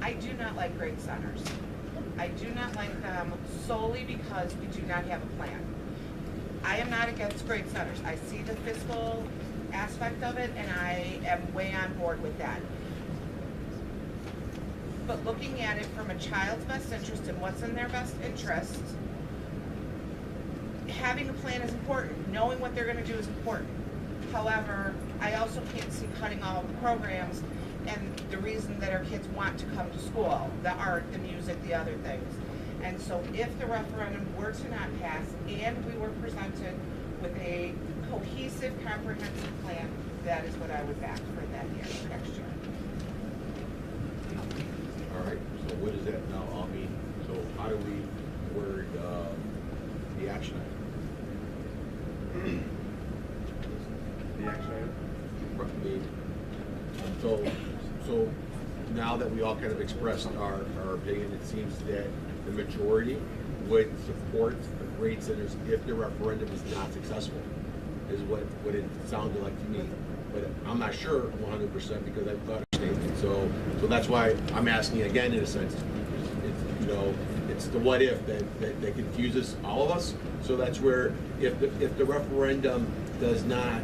I do not like grade centers. I do not like them solely because we do not have a plan. I am not against grade centers. I see the fiscal aspect of it, and I am way on board with that. But looking at it from a child's best interest and what's in their best interest, having a plan is important. Knowing what they're going to do is important. However, I also can't see cutting all the programs and the reason that our kids want to come to school, the art, the music, the other things. And so if the referendum were to not pass and we were presented with a cohesive, comprehensive plan, that is what I would back for that year, for next year. All right, so what does that now all mean? So how do we word the action item? The action item? So now that we all kind of expressed our opinion, it seems that the majority would support the grade centers if the referendum is not successful, is what it sounded like to me. But I'm not sure 100% because I thought a statement. So that's why I'm asking again in a sense. It's the what if that confuses all of us. So that's where if the referendum does not,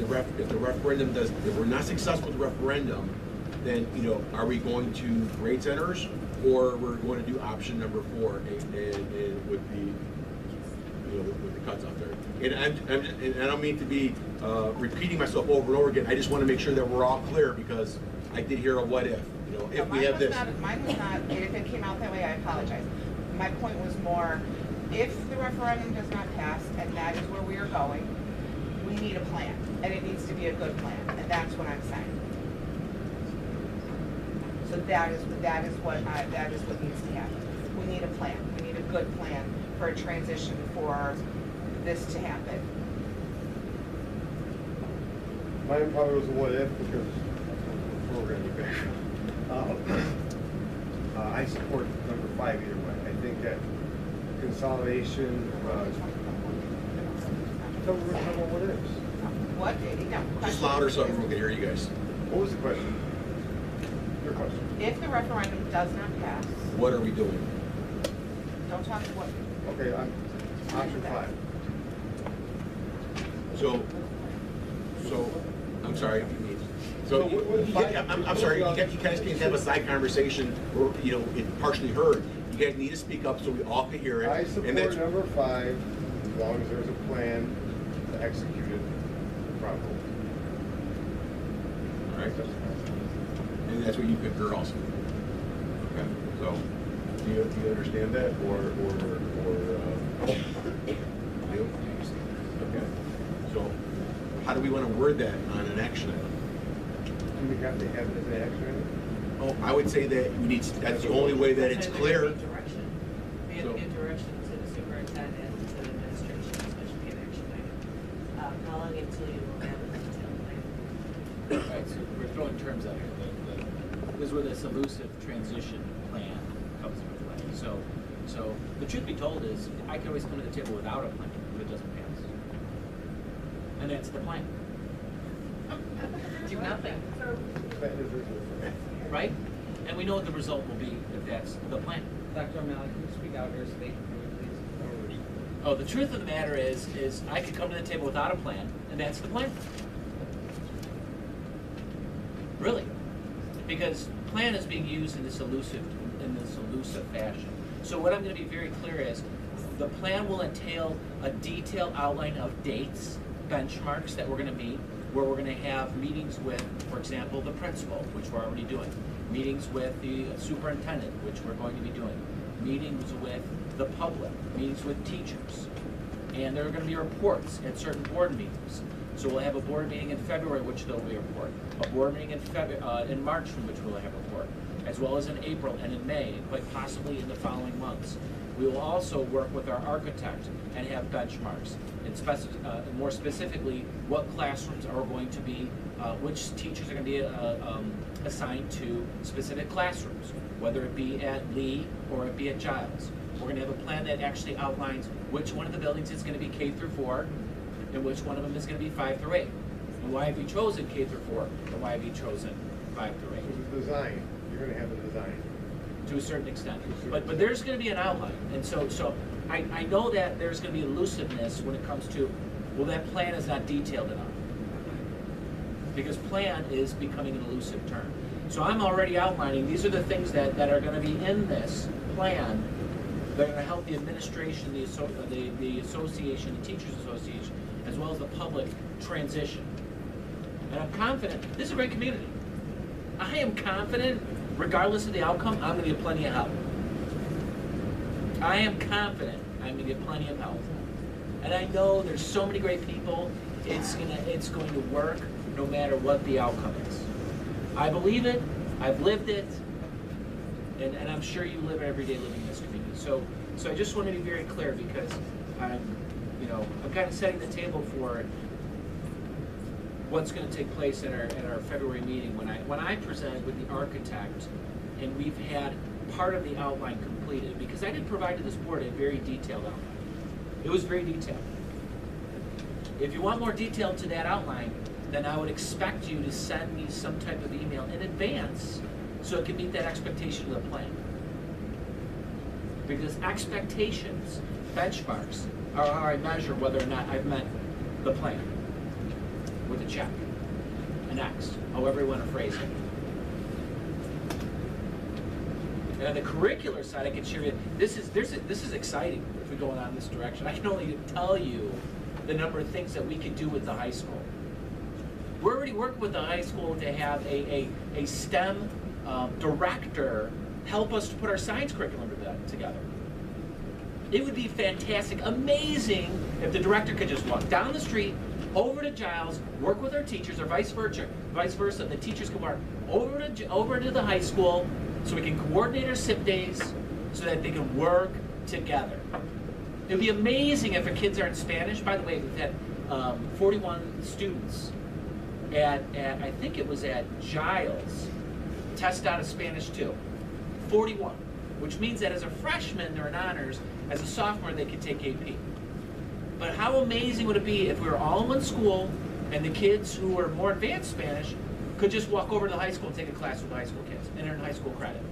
if we're not successful with the referendum, then are we going to grade centers, or we're going to do option number 4 and with the cuts out there? And I don't mean to be repeating myself over and over again. I just want to make sure that we're all clear, because I did hear a what if. If we have this. Mine was not. If it came out that way, I apologize. My point was more, if the referendum does not pass and that is where we are going, we need a plan, and it needs to be a good plan, and that's what I'm saying. So that is what needs to happen. We need a plan. We need a good plan for a transition for this to happen. Mine probably was a what if because that's what we're going to be back. I support number 5 either way. I think that consolidation. Tell me what it is. What? No. Just louder so everyone can hear you guys. What was the question? Your question. If the referendum does not pass, What are we doing? don't talk what. Okay, option 5. So I'm sorry. So I'm sorry. You guys can't have a side conversation, or it partially heard. You guys need to speak up so we all can hear it. I support number 5 as long as there's a plan to execute it properly. All right. And that's what you concur also. Okay. So do you understand that, or you? Okay. So how do we want to word that on an action item? Do we have to have it as an action item? Oh, I would say that we need. That's the only way that it's clear. Direction. We have to give direction to the superintendent and to the administration, especially an action item. How long until you will have a detailed plan? Right, so we're throwing terms out here. This is where this elusive transition plan comes into play. So the truth be told is, I can always come to the table without a plan if it doesn't pass. And that's the plan. Do nothing. Right? And we know what the result will be if that's the plan. Dr. O'Malley, can you speak out here, state please? Oh, the truth of the matter is I could come to the table without a plan, and that's the plan. Really. Because plan is being used in this elusive fashion. So what I'm going to be very clear is, the plan will entail a detailed outline of dates, benchmarks that we're going to meet, where we're going to have meetings with, for example, the principal, which we're already doing, meetings with the superintendent, which we're going to be doing, meetings with the public, meetings with teachers, and there are going to be reports at certain board meetings. So we'll have a board meeting in February, which there will be a report, a board meeting in March, from which we'll have a report, as well as in April and in May, and quite possibly in the following months. We will also work with our architect and have benchmarks, and more specifically, what classrooms are going to be, which teachers are going to be assigned to specific classrooms, whether it be at Lee or it be at Giles. We're going to have a plan that actually outlines which one of the buildings is going to be K through 4, and which one of them is going to be 5 through 8. And why have you chosen K through 4, and why have you chosen 5 through 8? So the design, you're going to have a design. to a certain extent. But there's gonna be an outline, and so I know that there's gonna be elusiveness when it comes to, well, that plan is not detailed enough. Because plan is becoming an elusive term. So I'm already outlining, these are the things that are gonna be in this plan that are gonna help the administration, the association, the teachers association, as well as the public transition. And I'm confident, this is a great community. I am confident, regardless of the outcome, I'm gonna get plenty of help. I am confident I'm gonna get plenty of help. And I know there's so many great people, it's going to work no matter what the outcome is. I believe it, I've lived it, and I'm sure you live every day living in this community. So I just want to be very clear, because I'm kind of setting the table for what's going to take place at our February meeting when I present with the architect, and we've had part of the outline completed, because I did provide to this board a very detailed outline. It was very detailed. If you want more detail to that outline, then I would expect you to send me some type of email in advance so it can meet that expectation of the plan. Because expectations, benchmarks, are how I measure whether or not I've met the plan with a check, an X, however you want to phrase it. And on the curricular side, I can share with you, this is exciting if we go on this direction. I can only tell you the number of things that we could do with the high school. We're already working with the high school to have a STEM director help us to put our science curriculum together. It would be fantastic, amazing, if the director could just walk down the street, over to Giles, work with our teachers, or vice versa. The teachers can walk over to the high school, so we can coordinate our SIP days, so that they can work together. It would be amazing if our kids are in Spanish. By the way, we've had 41 students at I think it was at Giles test out of Spanish 2. 41, which means that as a freshman they're in honors, as a sophomore they can take AP. But how amazing would it be if we were all in one school and the kids who were more advanced Spanish could just walk over to the high school and take a class with the high school kids and earn high school credit?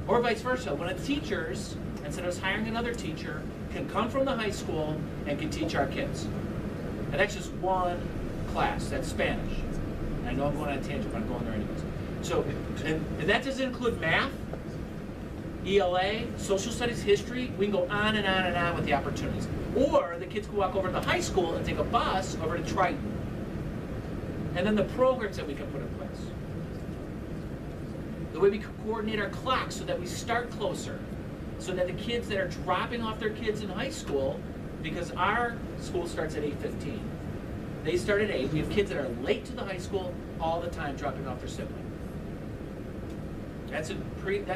Or vice versa, when the teachers, instead of us hiring another teacher, can come from the high school and can teach our kids. And that's just one class, that's Spanish. And I know I'm going on a tangent, but I'm going there anyways. So, and that doesn't include math, ELA, social studies, history. We can go on and on and on with the opportunities. Or the kids can walk over to the high school and take a bus over to Triton. And then the programs that we can put in place. The way we can coordinate our clocks so that we start closer. So that the kids that are dropping off their kids in high school, because our school starts at 8:15. They start at 8. We have kids that are late to the high school all the time, dropping off their sibling. That's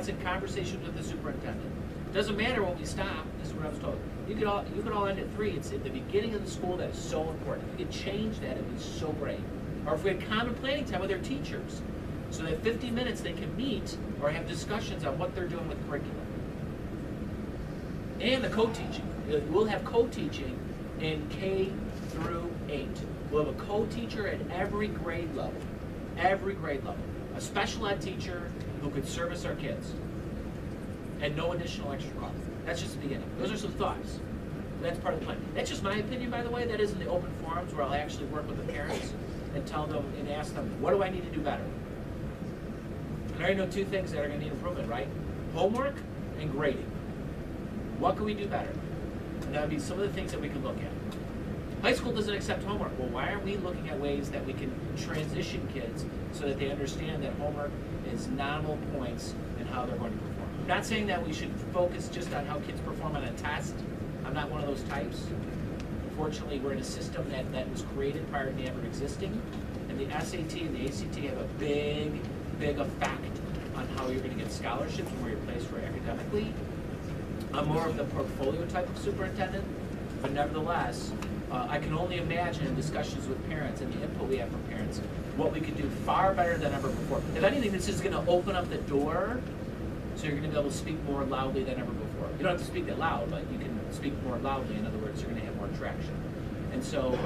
in conversation with the superintendent. Doesn't matter when we stop. This is what I was told. You could all end at 3. It's at the beginning of the school that is so important. If we could change that, it'd be so great. Or if we had common planning time with their teachers, so that 50 minutes they can meet or have discussions on what they're doing with curriculum. And the co-teaching. We'll have co-teaching in K through 8. We'll have a co-teacher at every grade level. Every grade level. A special ed teacher who could service our kids. And no additional extra cost. That's just the beginning. Those are some thoughts. That's part of the plan. That's just my opinion, by the way. That is in the open forums where I'll actually work with the parents and tell them and ask them, what do I need to do better? And I already know 2 things that are going to need improvement, right? Homework and grading. What can we do better? And that would be some of the things that we can look at. High school doesn't accept homework. Well, why aren't we looking at ways that we can transition kids so that they understand that homework is nominal points in how they're going to perform? I'm not saying that we should focus just on how kids perform on a test. I'm not one of those types. Unfortunately, we're in a system that was created prior to me ever existing. And the SAT and the ACT have a big effect on how you're going to get scholarships and where you're placed for academically. I'm more of the portfolio type of superintendent, but nevertheless, I can only imagine in discussions with parents and the input we have from parents, what we could do far better than ever before. If anything, this is going to open up the door, so you're going to be able to speak more loudly than ever before. You don't have to speak that loud, but you can speak more loudly. In other words, you're going to have more traction. And so,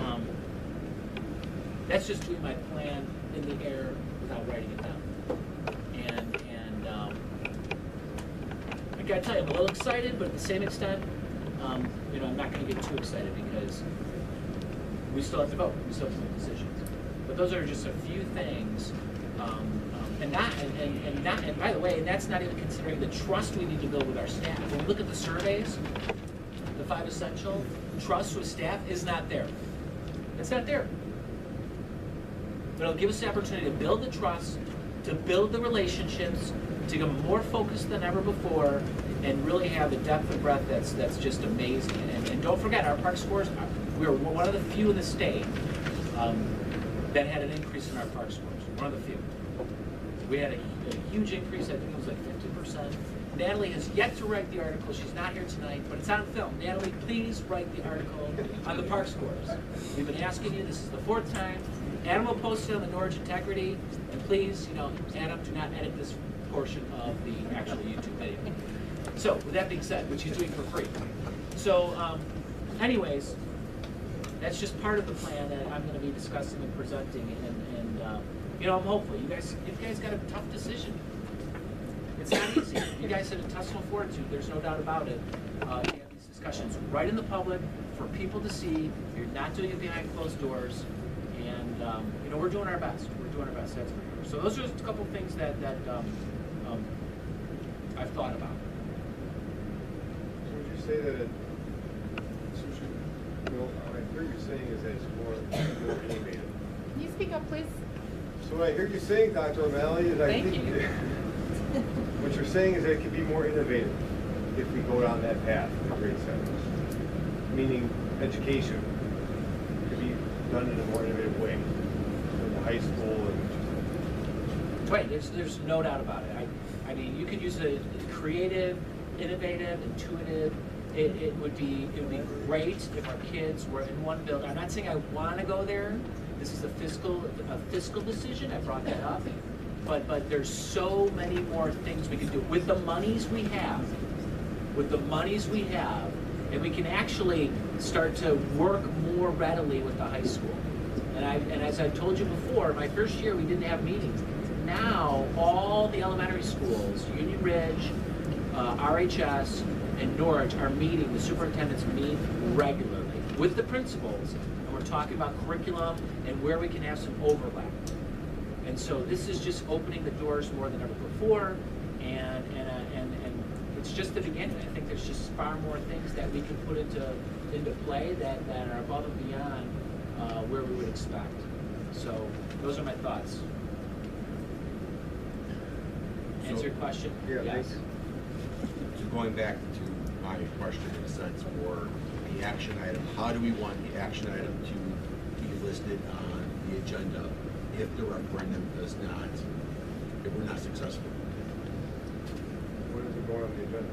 that's just doing my plan in the air without writing it down. And gotta tell you, I'm a little excited, but at the same extent, you know, I'm not gonna get too excited because we still have to vote, we still have to make decisions. But those are just a few things, and by the way, and that's not even considering the trust we need to build with our staff. When we look at the surveys, the 5 essential, trust with staff is not there. It's not there. But it'll give us the opportunity to build the trust, to build the relationships, to get more focused than ever before, and really have the depth and breadth that's just amazing. And don't forget, our park scores, we were one of the few in the state that had an increase in our park scores. One of the few. We had a huge increase, I think it was like 50%. Natalie has yet to write the article. She's not here tonight, but it's on film. Natalie, please write the article on the park scores. We've been asking you, this is the 4th time. Adam will post it on the Norridge Integrity, and please, you know, Adam, do not edit this portion of the actual YouTube video. So, with that being said, which he's doing for free. So, anyways, that's just part of the plan that I'm going to be discussing and presenting, and you know, I'm hopeful. You guys got a tough decision. It's not easy. You guys have intestinal fortitude. There's no doubt about it. You have these discussions right in the public for people to see. You're not doing it behind closed doors, and you know, we're doing our best. We're doing our best. That's for sure. So those are just a couple of things that I've thought about. So would you say that it, you know, what I hear you saying is that it's more innovative. Can you speak up, please? So what I hear you saying, Dr. O'Malley, is I Thank think you. what you're saying is that it could be more innovative if we go down that path in the grade centers. Meaning education could be done in a more innovative way than the high school and Right, there's no doubt about it. I mean, you could use a creative, innovative, intuitive. It would be great if our kids were in one building. I'm not saying I want to go there. This is a fiscal decision. I brought that up. But there's so many more things we can do with the monies we have. With the monies we have, and we can actually start to work more readily with the high school. And as I told you before, my first year we didn't have meetings. Now all the elementary schools, Union Ridge, RHS, and Norridge are meeting. The superintendents meet regularly with the principals, and we're talking about curriculum and where we can have some overlap. And so this is just opening the doors more than ever before, and it's just the beginning. I think there's just far more things that we can put into play that are above and beyond where we would expect. So those are my thoughts. Answer your question? Yeah, Yes. thank you. So going back to my question in a sense for the action item, how do we want the action item to be listed on the agenda if the referendum does not, if we're not successful? what is it going on the agenda?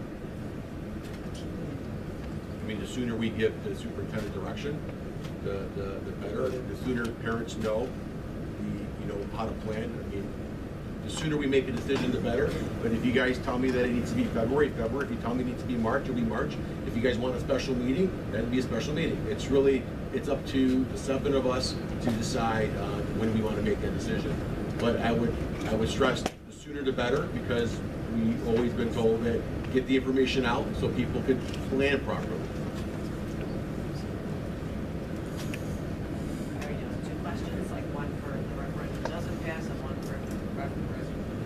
I mean, the sooner we give the superintendent direction, the better. The sooner parents know how to plan. I mean, the sooner we make a decision, the better. But if you guys tell me that it needs to be February. If you tell me it needs to be March, it'll be March. If you guys want a special meeting, that'll be a special meeting. It's up to the 7 of us to decide when we want to make that decision. But I would stress the sooner the better, because we've always been told that get the information out so people could plan properly. Are you doing 2 questions, like one for the referendum doesn't pass and one for the referendum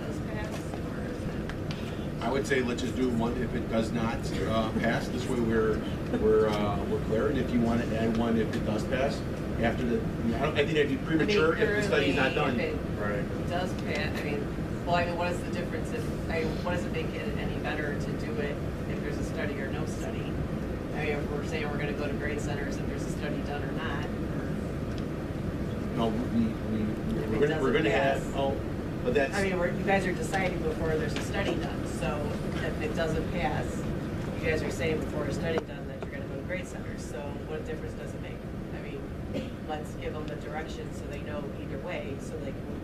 does pass, or is it? I would say let's just do one if it does not pass. This way we're clear. And if you want to add one if it does pass, after the, I think that'd be premature if the study's not done. If Right. it does pass, what is the difference what does it make it any better to do it if there's a study or no study? I mean, if we're saying we're gonna go to grade centers if there's a study done or not, No, we're going to have. pass. Oh, but that's. I mean, you guys are deciding before there's a study done, so if it doesn't pass, you guys are saying before a study done that you're gonna go to grade centers, so what difference does it make? I mean, let's give them the direction so they know either way, so they can move